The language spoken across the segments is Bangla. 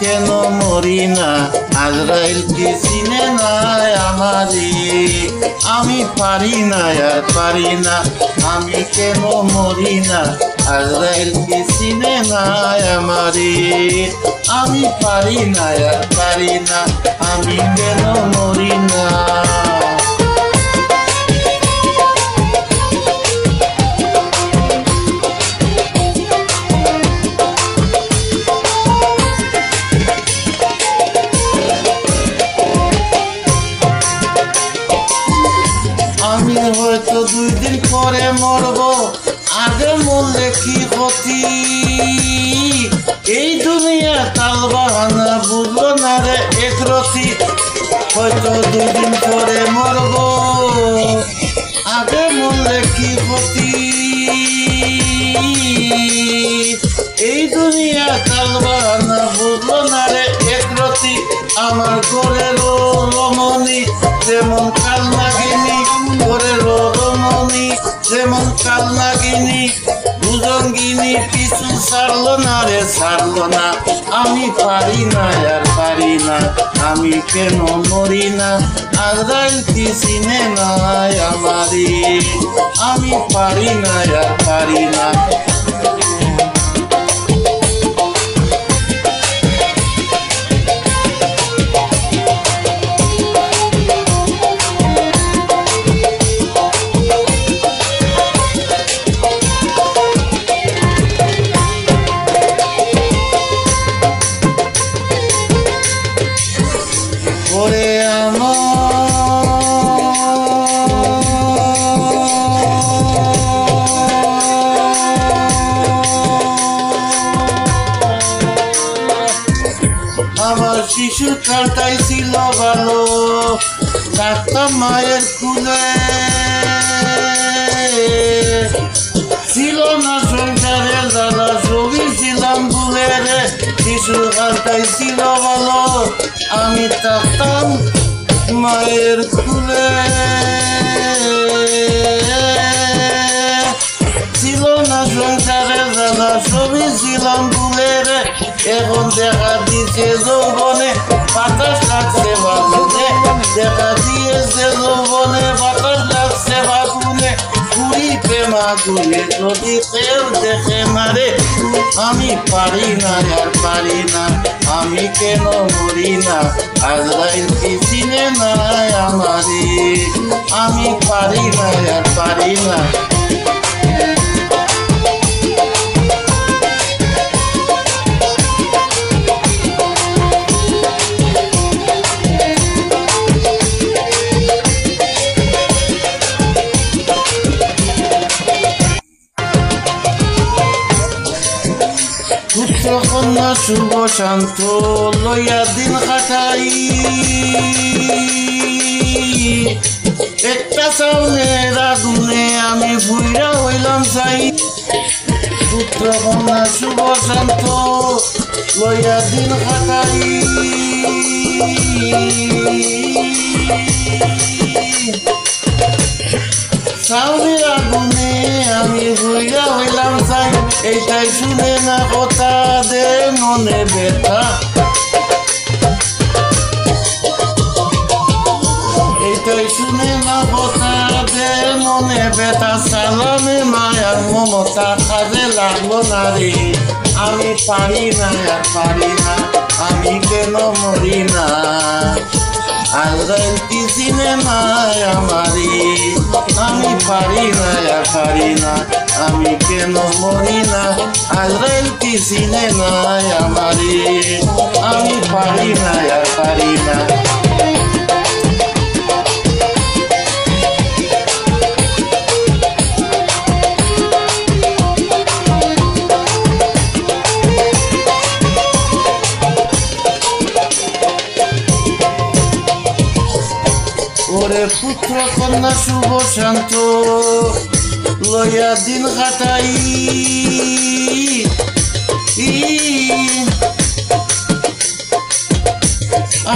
কেন মরি না, আজরাইল কি চিনে না আমারে? আমি পারি না আর পারি না, আমি কেন মরি না, আজরাইল কি চিনে না আমারে? আমি পারি না আর পারি না, আমি কেন মরি না? আমি হয়তো 2 দিন পরে মরব, আগে মরলে কি ক্ষতি? এই দুনিয়া তাল বাহানা বুঝলো না রে একরতি। হয়তো 2 দিন পরে মরব, আগে মরলে কি ক্ষতি? এই দুনিয়া তাল বাহানা বুঝলো না রে একরতি। আমার ঘরের রমণী যেমন কাল নাগিনী, ঘরের রমণী যেমন কাল নাগিনী, ভুজঙ্গিনী পিছু ছাড়লো না রে ছাড়লো না। আমি পারি না আর পারি না, আমি কেন মরি না, আজরাইল কি চিনে না আমারে? আমি পারি না আর পারি না। ওরে আমার শিশুর কালটাই ছিল ভালো, থাকতাম মায়ের কুলে, ছিল না সংসারের জ্বালা, সবই ছিলাম ভুলে রে। শিশুর কালটাই ছিল ভালো, আমি থাকতাম মায়ের কুলে, ছিল না সংসারের জ্বালা, সবই ছিলাম ভুলে রে। এখন দেখা দিয়েছে যৌবনে বাতাস লাগছে বাগুনে, দেখা দিয়েছে যৌবনে বাতাস লাগছে বাগুনে। পুরি প্রেম আগুনে যদি কেউ দেখে মারে, আমি পারি না আর পারি না, আমি কেন মরি না, আজরাইল কি চিনে না আমারে? আমি পারি না আর পারি না। পুত্র কন্যা শুভ শান্ত লইয়া দিন কাটাই, একটা চাউলের আগুনে আমি ভুইরা হইলাম চাই। পুত্র কন্যা শুভ শান্ত লইয়া দিন কাটাই, চাউলের আগুনে আমি ভুইরা হইলাম চাই। এইটাই শুনে না কথা দে মনে ব্যথা, এইটাই শুনে না কথা দে মনে ব্যথা। সালামে মায়ার মমতা কাজে লাগলো না রে, আমি পারি না আর পারি না, আমি কেন মরি না, আজরাইল কি চিনে না আমারে? আমি পারি না আর পারি না, আমি কেন মরি না, আজরাইল কি চিনে না আমারে? আমি পারি না আর পারি না। ওরে পুত্র কন্যা শুভ শান্ত লইয়া দিন কাটাই,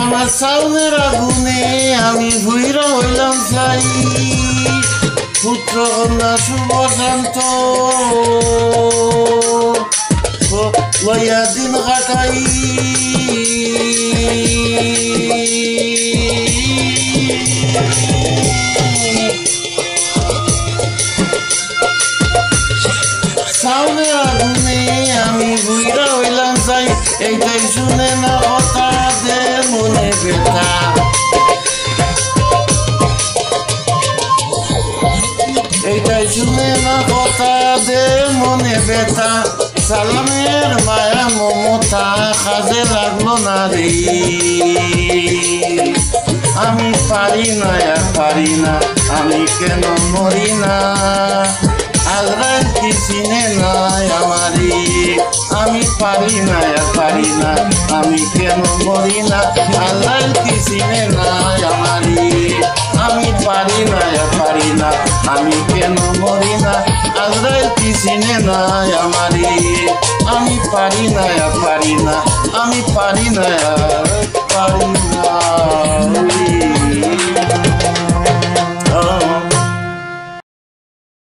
আমার চাউলের আগুনে আমি ভুইরা হইলাম চাই। পুত্র কন্যা শুভ শান্ত লইয়া দিন কাটাই, সাউনের আগুনে আমি ঘুইরা হইলাম চাই, এইটাই শুনে না কথা দে মনে ব্যথা। এইটাই শুনে না কথা দে মনে ব্যথা। সালামের মায়া মমতা কাজে লাগলো না রে। আমি পারি না আর পারি না, আমি কেন মরি না। আজরাইল কি চিনে নাই আমারি। আমি পারি না আর পারি না, আমি কেন মরি না। আজরাইল কি চিনে নাই আমারি। আমি পারি না আর পারি না, আমি কেন মরি না। আজরাইল কি চিনে নাই আমারি। আমি পারি না আর পারি না, আমি পারি না আর পারি না।